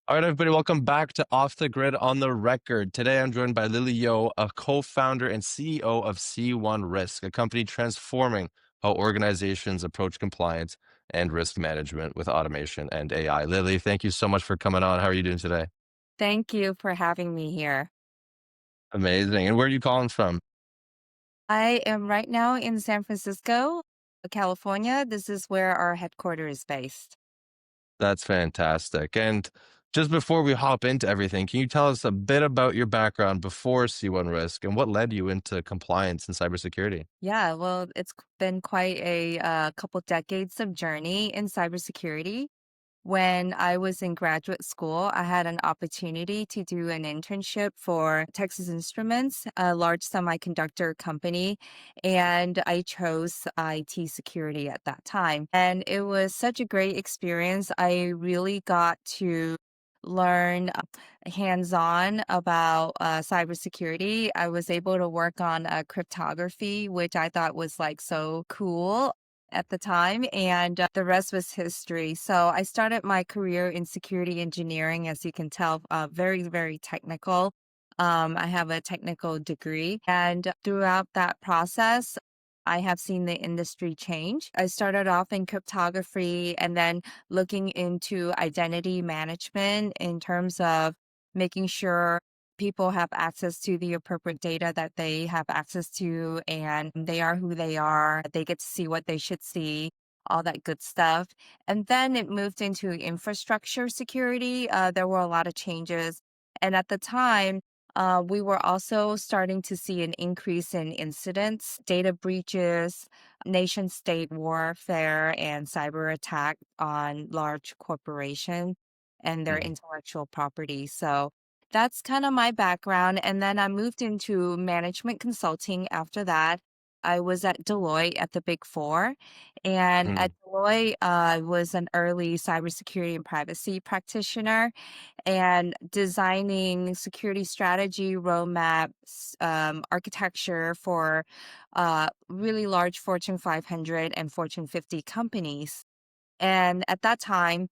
All right, everybody, welcome back to Off the Grid on the Record. Today, I'm joined by Lily Yeoh, a co-founder and CEO of C1Risk, a company transforming how organizations approach compliance and risk management with automation and AI. Lily, thank you so much for coming on. How are you doing today? Thank you for having me here. Amazing. And where are you calling from? I am right now in San Francisco, California. This is where our headquarters is based. That's fantastic. And just before we hop into everything, can you tell us a bit about your background before C1Risk and what led you into compliance and cybersecurity? Yeah, well, been quite a couple decades of journey in cybersecurity. When I was in graduate school, I had an opportunity to do an internship for Texas Instruments, a large semiconductor company, and I chose IT security at that time. And it was such a great experience. I really got to learn hands-on about cybersecurity. I was able to work on cryptography, which I thought was like so cool at the time, and the rest was history. So I started my career in security engineering, as you can tell, very, very technical. I have a technical degree, and throughout that process, I have seen the industry change. I started off in cryptography and then looking into identity management in terms of making sure people have access to the appropriate data that they have access to and they are who they are. They get to see what they should see, all that good stuff. And then it moved into infrastructure security. There were a lot of changes. And at the time, we were also starting to see an increase in incidents, data breaches, nation state warfare, and cyber attack on large corporations and their Mhm. intellectual property. So that's kind of my background. And then I moved into management consulting after that. I was at Deloitte at the Big Four. And at Mhm. Deloitte, I was an early cybersecurity and privacy practitioner and designing security strategy roadmaps, architecture for really large Fortune 500 and Fortune 50 companies. And at that time,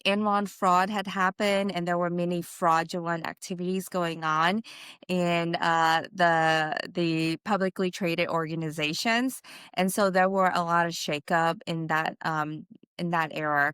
Enron fraud had happened, and there were many fraudulent activities going on in the publicly traded organizations, and so there were a lot of shakeup in that era.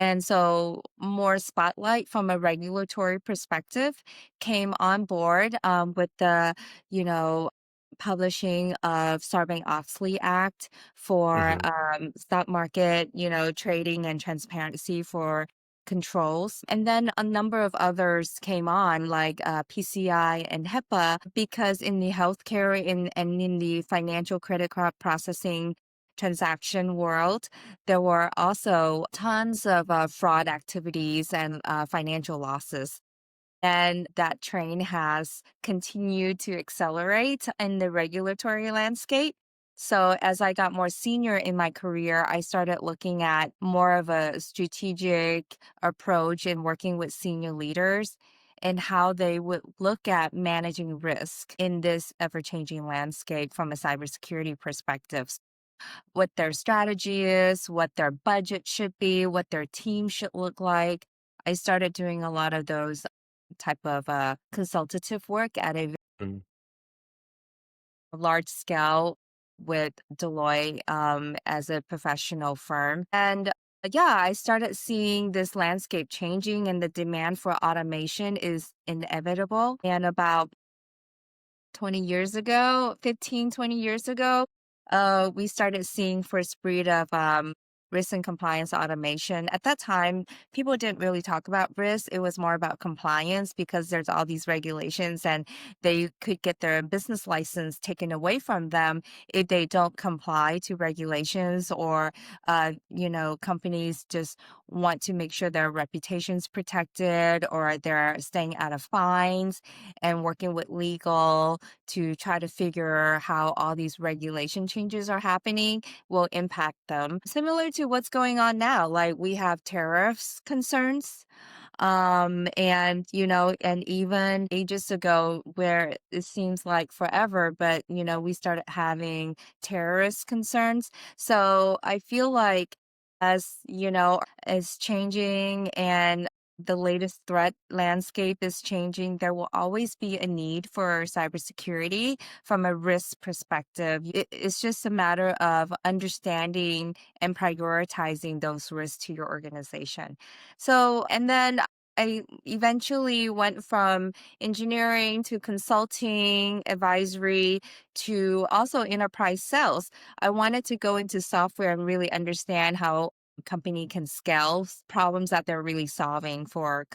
And so more spotlight from a regulatory perspective came on board with the, you know, publishing of Sarbanes-Oxley Act for Mhm. stock market, trading and transparency for controls. And then a number of others came on, like PCI and HIPAA, because in the healthcare and in the financial credit card processing transaction world, there were also tons of fraud activities and financial losses. And that train has continued to accelerate in the regulatory landscape. So, as I got more senior in my career, I started looking at more of a strategic approach in working with senior leaders and how they would look at managing risk in this ever changing landscape from a cybersecurity perspective, what their strategy is, what their budget should be, what their team should look like. I started doing a lot of those type of consultative work at a Mhm. large scale with Deloitte as a professional firm. And yeah, I started seeing this landscape changing and the demand for automation is inevitable. And about 20 years ago, 15, 20 years ago, we started seeing first breed of risk and compliance automation. At that time, people didn't really talk about risk. It was more about compliance because there's all these regulations and they could get their business license taken away from them if they don't comply to regulations or, companies just want to make sure their reputation's protected or they're staying out of fines and working with legal to try to figure how all these regulation changes are happening will impact them. Similar to what's going on now, like we have tariffs concerns. And even ages ago, where it seems like forever, but we started having terrorist concerns. So I feel like as is changing and the latest threat landscape is changing, there will always be a need for cybersecurity from a risk perspective. It's just a matter of understanding and prioritizing those risks to your organization. So, and then I eventually went from engineering to consulting, advisory to also enterprise sales. I wanted to go into software and really understand how company can scale problems that they're really solving for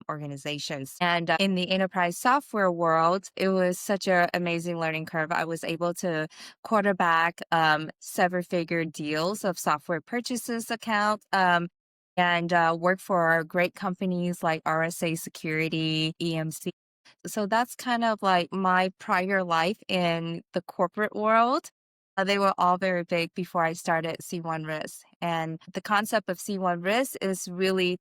organizations. And in the enterprise software world, it was such an amazing learning curve. I was able to quarterback seven-figure deals of software purchases account. And work for great companies like RSA Security, EMC. So that's kind of like my prior life in the corporate world. They were all very big before I started C1Risk. And the concept of C1Risk is really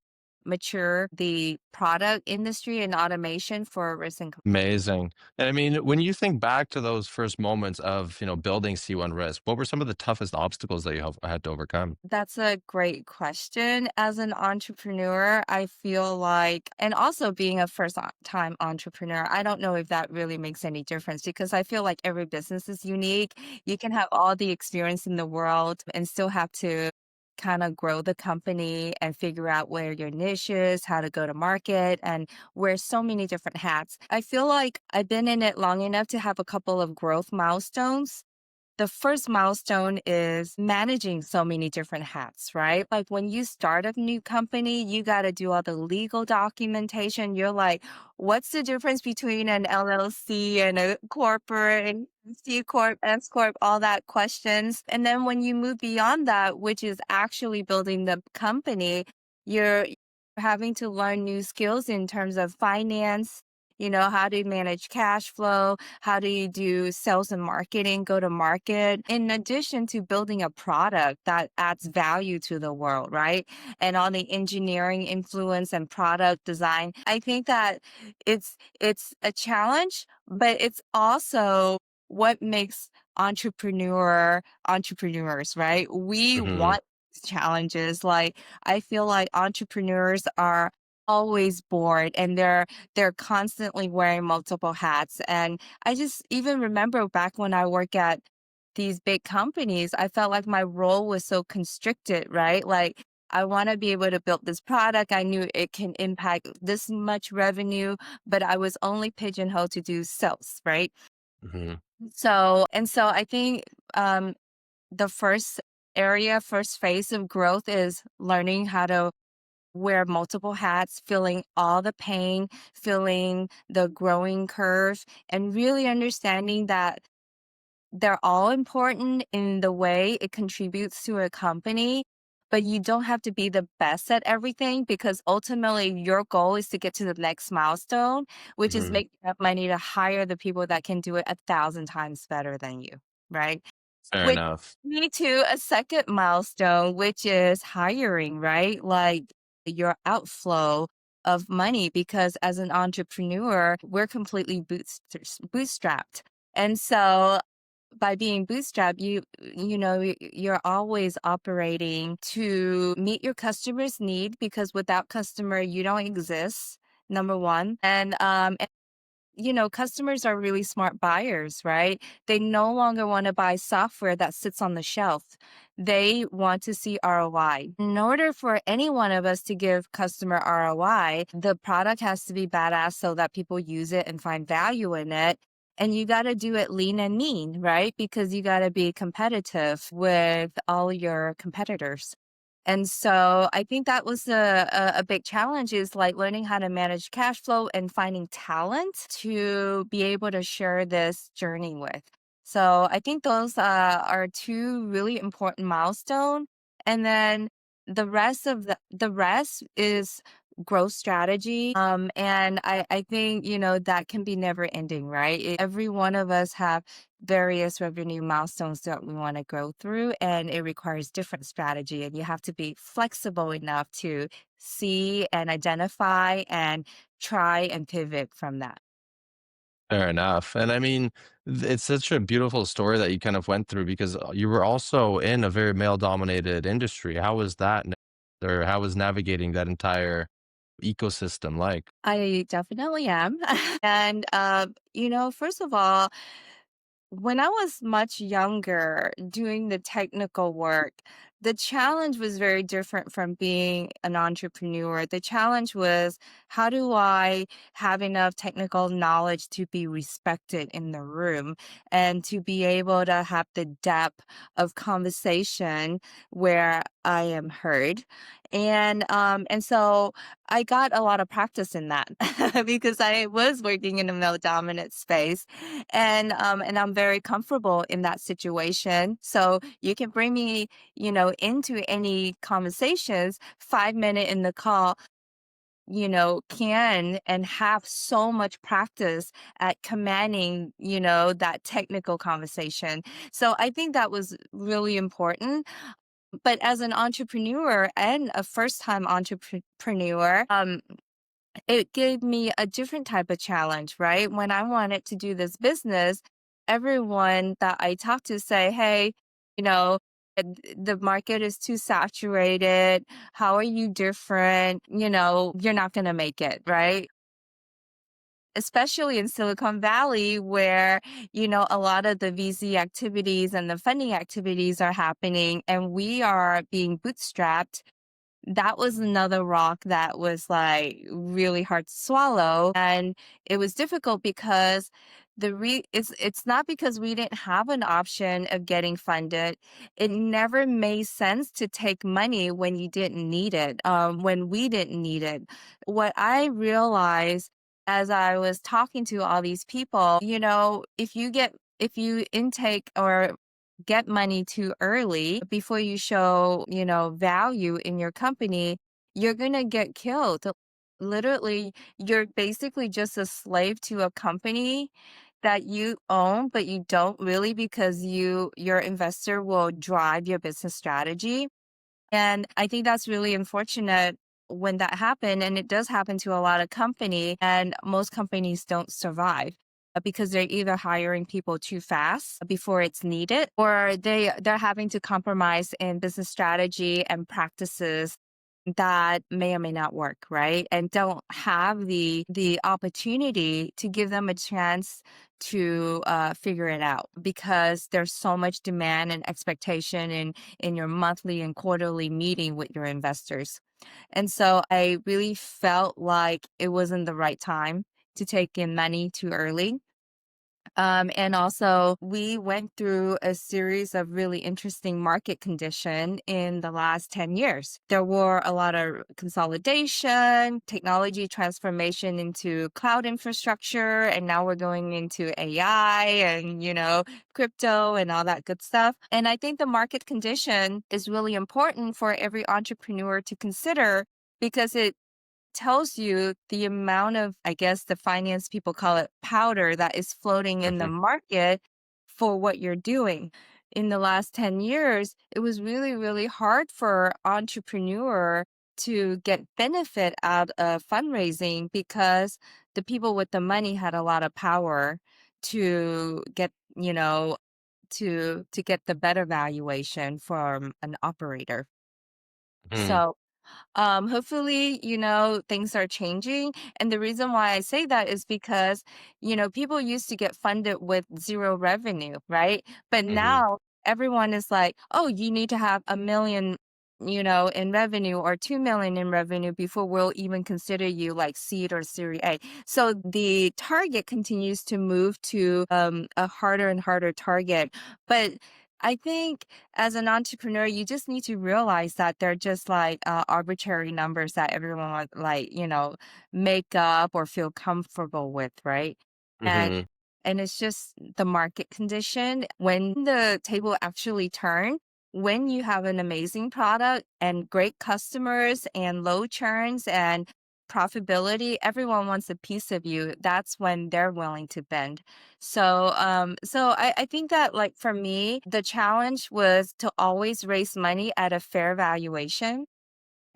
mature the product industry and automation for risk and Amazing. And I mean, when you think back to those first moments of, building C1 Risk, what were some of the toughest obstacles that you have had to overcome? That's a great question. As an entrepreneur, I feel like, and also being a time entrepreneur, I don't know if that really makes any difference because I feel like every business is unique. You can have all the experience in the world and still have to kind of grow the company and figure out where your niche is, how to go to market, and wear so many different hats. I feel like I've been in it long enough to have a couple of growth milestones. The first milestone is managing so many different hats, right? Like when you start a new company, you got to do all the legal documentation. You're like, what's the difference between an LLC and a corporate and C Corp, S Corp, all that questions. And then when you move beyond that, which is actually building the company, you're having to learn new skills in terms of finance. How to manage cash flow, how do you do sales and marketing, go to market, in addition to building a product that adds value to the world, right? And all the engineering influence and product design. I think that it's a challenge, but it's also what makes entrepreneurs, right? We Hmm. want challenges. Like I feel like entrepreneurs are always bored and they're constantly wearing multiple hats. And I just even remember back when I work at these big companies, I felt like my role was so constricted, right? Like I want to be able to build this product. I knew it can impact this much revenue, but I was only pigeonholed to do sales, right? Hmm. So I think the first phase of growth is learning how to wear multiple hats, feeling all the pain, feeling the growing curve, and really understanding that they're all important in the way it contributes to a company. But you don't have to be the best at everything because ultimately your goal is to get to the next milestone, which is Hmm. make enough money to hire the people that can do it 1,000 times better than you, right? Fair Which enough. me to a second milestone, which is hiring, right? Like your outflow of money, because as an entrepreneur, we're completely bootstrapped. And so by being bootstrapped, you're always operating to meet your customer's need because without customer, you don't exist. Number one. And customers are really smart buyers, right? They no longer want to buy software that sits on the shelf. They want to see ROI. In order for any one of us to give customer ROI, the product has to be badass so that people use it and find value in it. And you got to do it lean and mean, right? Because you got to be competitive with all your competitors. And so I think that was a big challenge is like learning how to manage cash flow and finding talent to be able to share this journey with. So I think those are two really important milestone. And then the rest is growth strategy. And I think, that can be never ending, right? Every one of us have various revenue milestones that we want to go through, and it requires different strategy. And you have to be flexible enough to see and identify and try and pivot from that. Fair enough. And I mean, it's such a beautiful story that you kind of went through because you were also in a very male dominated industry. How was that? Or how was navigating that entire ecosystem like? I definitely am. And, first of all, when I was much younger doing the technical work, the challenge was very different from being an entrepreneur. The challenge was, how do I have enough technical knowledge to be respected in the room and to be able to have the depth of conversation where I am heard? And so I got a lot of practice in that because I was working in a male dominant space, and I'm very comfortable in that situation. So you can bring me, into any conversations, 5 minute in the call, can and have so much practice at commanding, that technical conversation. So I think that was really important. But as an entrepreneur and a first time entrepreneur, it gave me a different type of challenge, right? When I wanted to do this business, everyone that I talked to say, "Hey, you know, the market is too saturated. How are you different? You're not going to make it," right? Especially in Silicon Valley, where, a lot of the VC activities and the funding activities are happening, and we are being bootstrapped. That was another rock that was, like, really hard to swallow, and it was difficult because it's not because we didn't have an option of getting funded. It never made sense to take money when you didn't need it, when we didn't need it. What I realized as I was talking to all these people, if you intake or get money too early before you show, value in your company, you're going to get killed. Literally, you're basically just a slave to a company that you own, but you don't really, because your investor will drive your business strategy. And I think that's really unfortunate when that happened. And it does happen to a lot of company, and most companies don't survive because they're either hiring people too fast before it's needed, or they're having to compromise in business strategy and practices that may or may not work, right? And don't have the opportunity to give them a chance to figure it out, because there's so much demand and expectation in your monthly and quarterly meeting with your investors. And so I really felt like it wasn't the right time to take in money too early. And also, we went through a series of really interesting market condition in the last 10 years. There were a lot of consolidation, technology transformation into cloud infrastructure, and now we're going into AI and, crypto and all that good stuff. And I think the market condition is really important for every entrepreneur to consider, because it tells you the amount of, I guess the finance people call it, powder that is floating in the Mhm. market for what you're doing. In the last 10 years, it was really, really hard for entrepreneur to get benefit out of fundraising, because the people with the money had a lot of power to get, to get the better valuation from an operator. Mhm. So hopefully, things are changing. And the reason why I say that is because, people used to get funded with zero revenue, right? But Mhm. now everyone is like, oh, you need to have 1 million, in revenue, or 2 million in revenue before we'll even consider you like seed or Series A. So the target continues to move to a harder and harder target. But I think as an entrepreneur, you just need to realize that they're just like arbitrary numbers that everyone would, like, make up or feel comfortable with, right? And Mhm. and it's just the market condition. When the table actually turn, when you have an amazing product and great customers and low churns and profitability, everyone wants a piece of you. That's when they're willing to bend. So I think that, like, for me, the challenge was to always raise money at a fair valuation.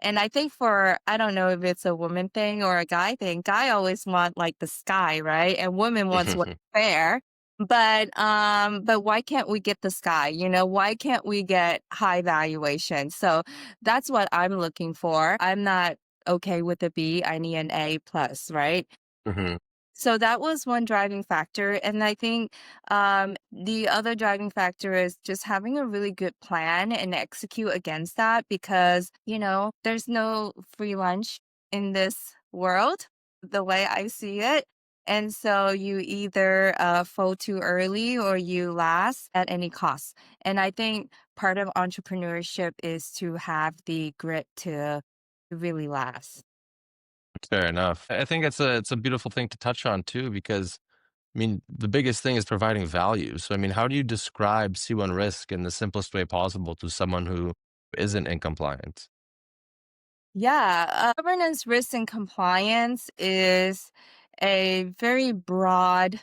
And I think for, I don't know if it's a woman thing or a guy thing. Guy always want like the sky, right? And women wants what's Mhm. fair. But why can't we get the sky? Why can't we get high valuation? So that's what I'm looking for. I'm not okay with a B, I need an A plus, right? Hmm. So that was one driving factor. And I think the other driving factor is just having a really good plan and execute against that because, there's no free lunch in this world, the way I see it. And so you either fold too early or you last at any cost. And I think part of entrepreneurship is to have the grit to really last. Fair enough. I think it's a beautiful thing to touch on too, because I mean, the biggest thing is providing value. So, I mean, how do you describe C1 risk in the simplest way possible to someone who isn't in compliance? Yeah, governance, risk, and compliance is a very broad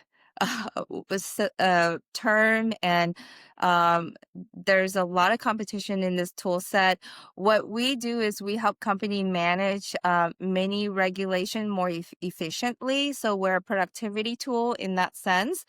term, and um, there's a lot of competition in this tool set. What we do is we help company manage many regulation more efficiently. So we're a productivity tool in that sense.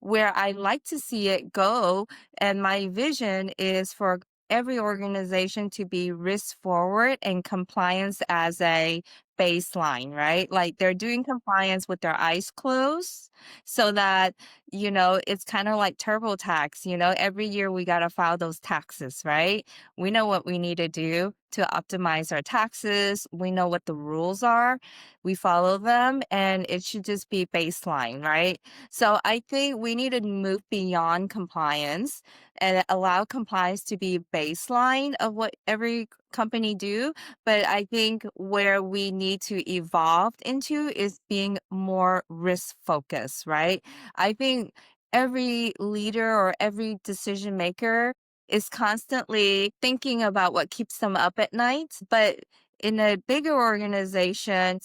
Where I like to see it go, and my vision is for every organization to be risk forward and compliance as a baseline, right? Like they're doing compliance with their eyes closed so that, it's kind of like TurboTax, every year we got to file those taxes, right? We know what we need to do to optimize our taxes. We know what the rules are. We follow them and it should just be baseline, right? So I think we need to move beyond compliance and allow compliance to be baseline of what every company do. But I think where we need to evolve into is being more risk focused, right? I think every leader or every decision maker is constantly thinking about what keeps them up at night. But in a bigger organization,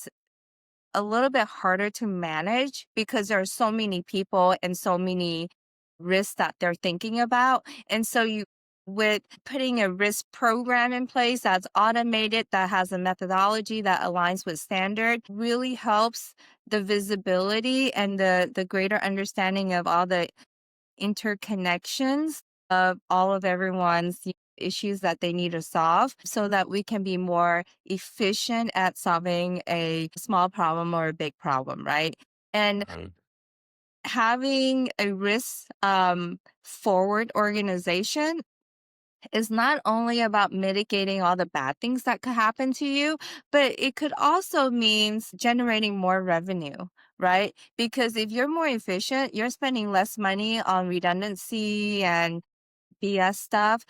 a little bit harder to manage because there are so many people and so many risks that they're thinking about. And so with putting a risk program in place that's automated, that has a methodology that aligns with standard, really helps the visibility and the greater understanding of all the interconnections of all of everyone's issues that they need to solve so that we can be more efficient at solving a small problem or a big problem, right? And Mhm. having a risk forward organization is not only about mitigating all the bad things that could happen to you, but it could also means generating more revenue, right? Because if you're more efficient, you're spending less money on redundancy and BS stuff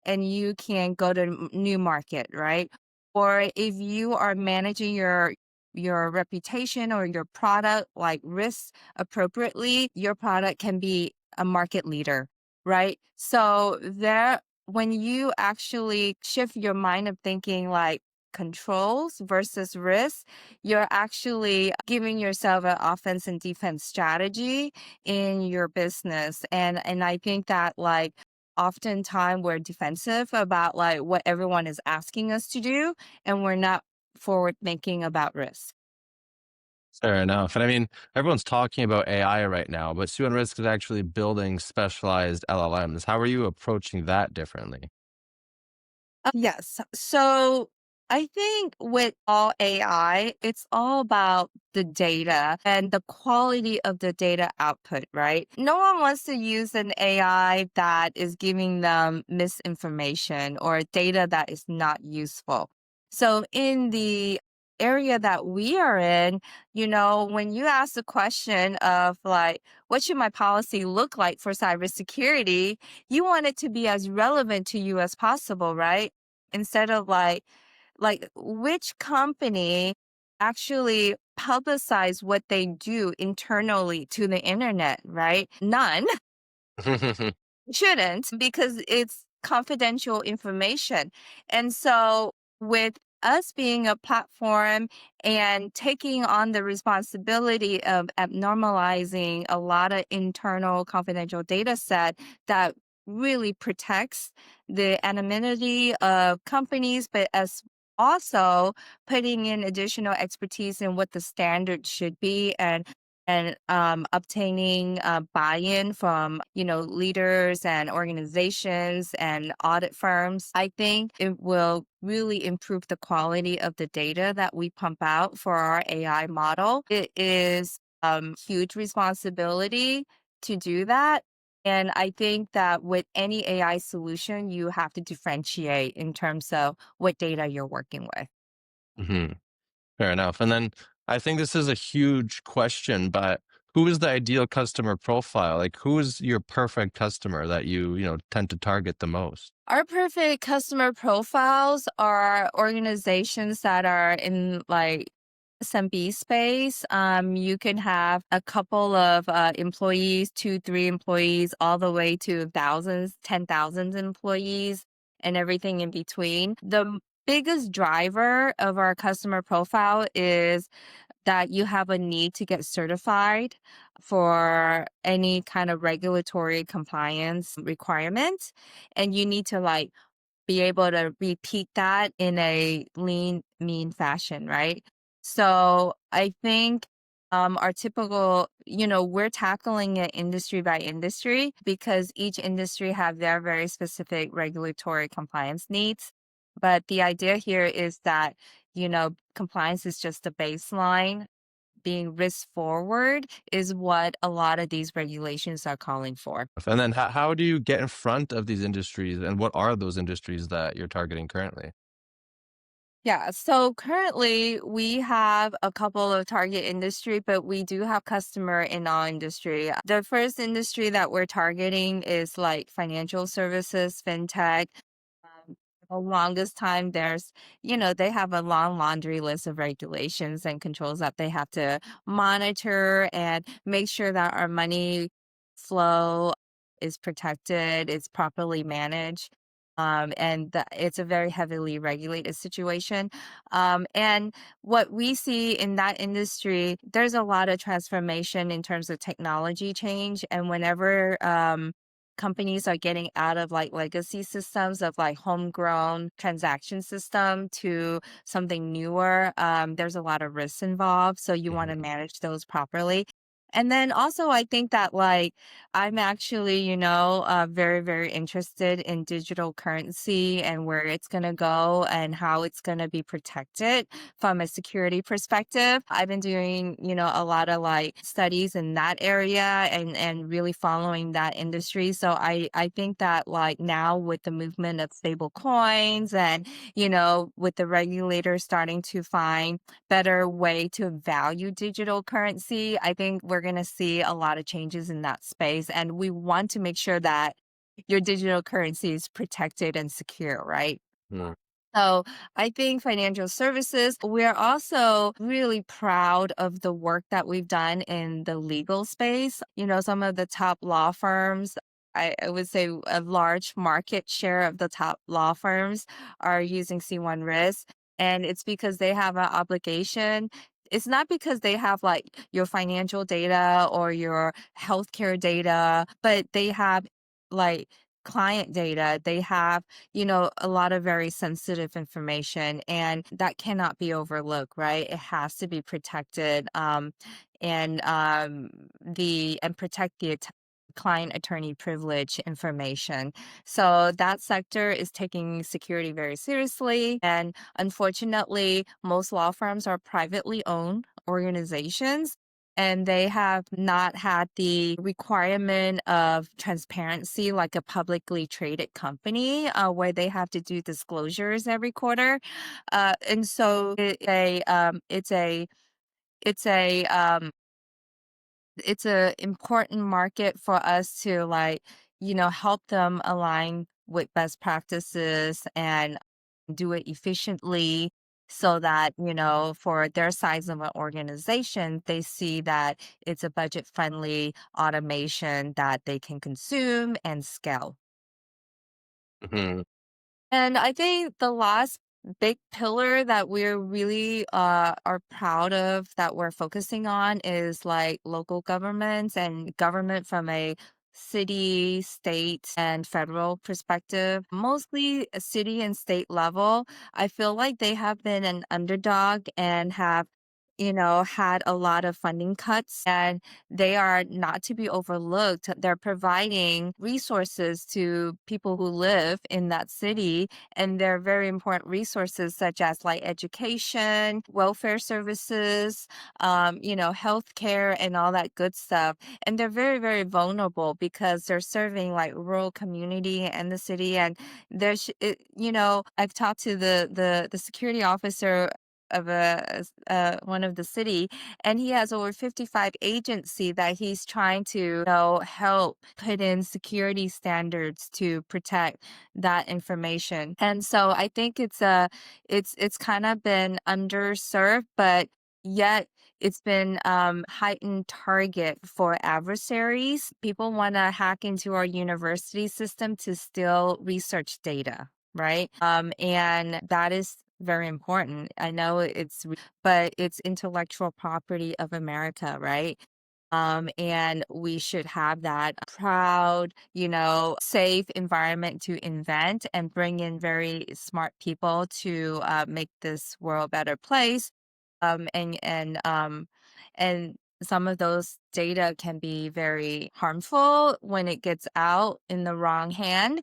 and you can go to new market, right? Or if you are managing your reputation or your product like risk appropriately, your product can be a market leader, right? So there when you actually shift your mind of thinking like controls versus risk, you're actually giving yourself an offense and defense strategy in your business. And I think that like oftentimes we're defensive about like what everyone is asking us to do, and we're not forward thinking about risk. Fair enough. And I mean, everyone's talking about AI right now, but C1 Risk is actually building specialized LLMs. How are you approaching that differently? Yes. So I think with all AI, it's all about the data and the quality of the data output, right? No one wants to use an AI that is giving them misinformation or data that is not useful. So in the area that we are in, when you ask the question of like, what should my policy look like for cybersecurity? You want it to be as relevant to you as possible, right? Instead of like which company actually publicize what they do internally to the internet, right? None. Shouldn't because it's confidential information. And so with us being a platform and taking on the responsibility of abnormalizing a lot of internal confidential data set that really protects the anonymity of companies, but as also putting in additional expertise in what the standard should be and and obtaining buy-in from leaders and organizations and audit firms. I think it will really improve the quality of the data that we pump out for our AI model. It is huge responsibility to do that. And I think that with any AI solution, you have to differentiate in terms of what data you're working with. Hmm. Fair enough. And then I think this is a huge question, but who is the ideal customer profile? Like, who is your perfect customer that you tend to target the most? Our perfect customer profiles are organizations that are in like SMB space. You can have a couple of employees, two, three employees, all the way to thousands, 10,000 employees, and everything in between. The biggest driver of our customer profile is that you have a need to get certified for any kind of regulatory compliance requirement. And you need to like be able to repeat that in a lean, mean fashion, right? So I think our typical, we're tackling it industry by industry because each industry have their very specific regulatory compliance needs. But the idea here is that, compliance is just a baseline. Being risk forward is what a lot of these regulations are calling for. And then how do you get in front of these industries, and what are those industries that you're targeting currently? Yeah, so currently we have a couple of target industry, but we do have customer in all industry. The first industry that we're targeting is like financial services, fintech. The longest time they have a long laundry list of regulations and controls that they have to monitor and make sure that our money flow is protected, it's properly managed. It's a very heavily regulated situation. And what we see in that industry, there's a lot of transformation in terms of technology change. And whenever companies are getting out of like legacy systems of like homegrown transaction system to something newer, there's a lot of risks involved. So you want to Mhm. manage those properly. And then also, I think that like I'm actually, very, very interested in digital currency and where it's going to go and how it's going to be protected from a security perspective. I've been doing, a lot of like studies in that area and really following that industry. So I think that like now with the movement of stable coins and, with the regulators starting to find better way to value digital currency, I think we're going to see a lot of changes in that space. And we want to make sure that your digital currency is protected and secure, right? Mm. So I think financial services, we're also really proud of the work that we've done in the legal space. Some of the top law firms, I would say a large market share of the top law firms are using C1Risk. And it's because they have an obligation. It's not because they have like your financial data or your healthcare data, but they have like client data. They have a lot of very sensitive information and that cannot be overlooked, right? It has to be protected and protect the client attorney privilege information. So that sector is taking security very seriously. And unfortunately, most law firms are privately owned organizations and they have not had the requirement of transparency like a publicly traded company where they have to do disclosures every quarter. And so it's a it's a important market for us to like help them align with best practices and do it efficiently so that for their size of an organization they see that it's a budget friendly automation that they can consume and scale. Mhm. And I think the last big pillar that we're really are proud of that we're focusing on is like local governments and government from a city, state, and federal perspective. Mostly a city and state level. I feel like they have been an underdog and have had a lot of funding cuts, and they are not to be overlooked. They're providing resources to people who live in that city, and they're very important resources such as like education, welfare services, healthcare, and all that good stuff. And they're very, very vulnerable because they're serving like rural community and the city. And I've talked to the security officer of one of the city, and he has over 55 agency that he's trying to help put in security standards to protect that information. And so I think it's kind of been underserved, but yet it's been heightened target for adversaries. People want to hack into our university system to steal research data, right? And that is very important. I know but it's intellectual property of America, right? And we should have that proud, safe environment to invent and bring in very smart people to make this world a better place. And some of those data can be very harmful when it gets out in the wrong hand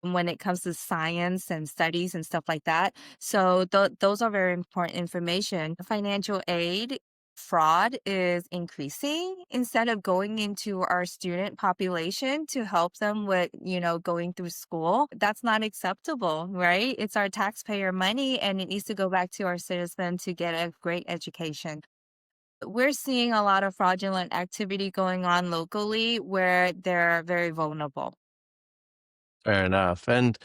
when it comes to science and studies and stuff like that. So those are very important information. Financial aid fraud is increasing instead of going into our student population to help them with, going through school. That's not acceptable, right? It's our taxpayer money and it needs to go back to our citizens to get a great education. We're seeing a lot of fraudulent activity going on locally where they're very vulnerable. Fair enough. And,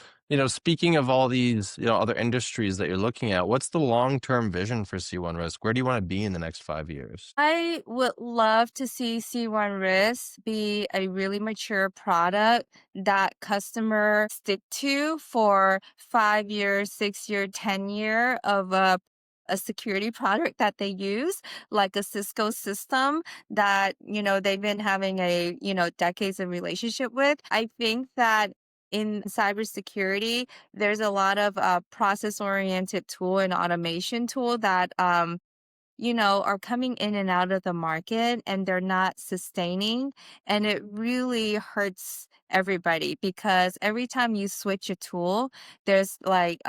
speaking of all these, other industries that you're looking at, what's the long-term vision for C1 Risk? Where do you want to be in the next 5 years? I would love to see C1 Risk be a really mature product that customer stick to for 5 year, 6 year, 10 year of a security product that they use, like a Cisco system that, they've been having decades of relationship with. I think that in cybersecurity, there's a lot of process oriented tool and automation tool that are coming in and out of the market and they're not sustaining. And it really hurts everybody because every time you switch a tool, there's like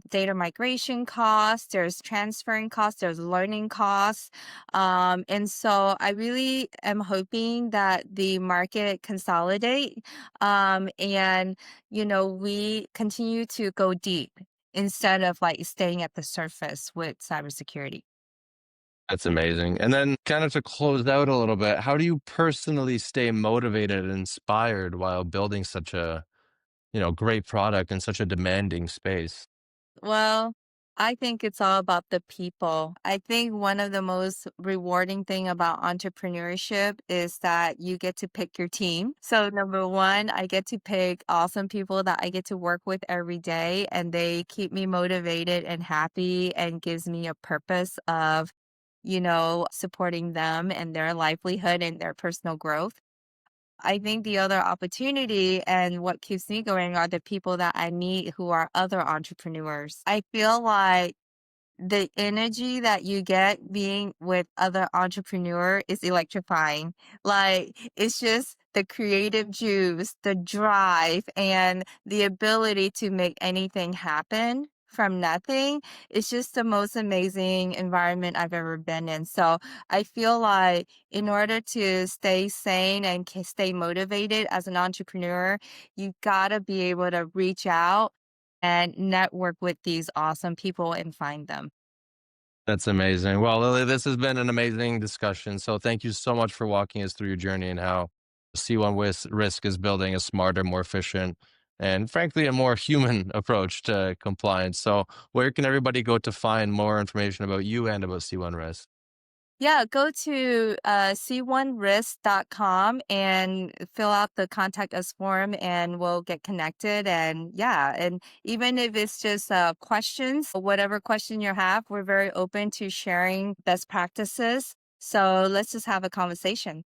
data migration costs, there's transferring costs, there's learning costs. And so I really am hoping that the market consolidate and, we continue to go deep instead of like staying at the surface with cybersecurity. That's amazing. And then kind of to close out a little bit, how do you personally stay motivated and inspired while building such a, great product in such a demanding space? Well, I think it's all about the people. I think one of the most rewarding thing about entrepreneurship is that you get to pick your team. So number one, I get to pick awesome people that I get to work with every day and they keep me motivated and happy and gives me a purpose of, supporting them and their livelihood and their personal growth. I think the other opportunity and what keeps me going are the people that I meet who are other entrepreneurs. I feel like the energy that you get being with other entrepreneur is electrifying. Like it's just the creative juice, the drive, and the ability to make anything happen from nothing. It's just the most amazing environment I've ever been in. So I feel like in order to stay sane and stay motivated as an entrepreneur, you gotta be able to reach out and network with these awesome people and find them. That's amazing. Well, Lily, this has been an amazing discussion. So thank you so much for walking us through your journey and how C1 Risk is building a smarter, more efficient, and frankly, a more human approach to compliance. So where can everybody go to find more information about you and about C1 Risk? Yeah, go to c1risk.com and fill out the contact us form and we'll get connected. And yeah, and even if it's just questions, whatever question you have, we're very open to sharing best practices. So let's just have a conversation.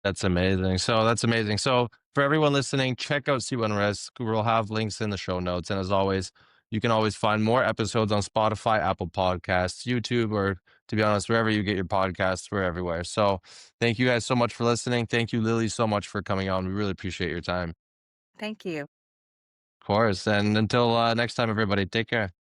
That's amazing. That's amazing. So for everyone listening, check out C1 Risk. We'll have links in the show notes. And as always, you can always find more episodes on Spotify, Apple Podcasts, YouTube, or to be honest, wherever you get your podcasts, we're everywhere. So thank you guys so much for listening. Thank you, Lily, so much for coming on. We really appreciate your time. Thank you. Of course. And until next time, everybody, take care.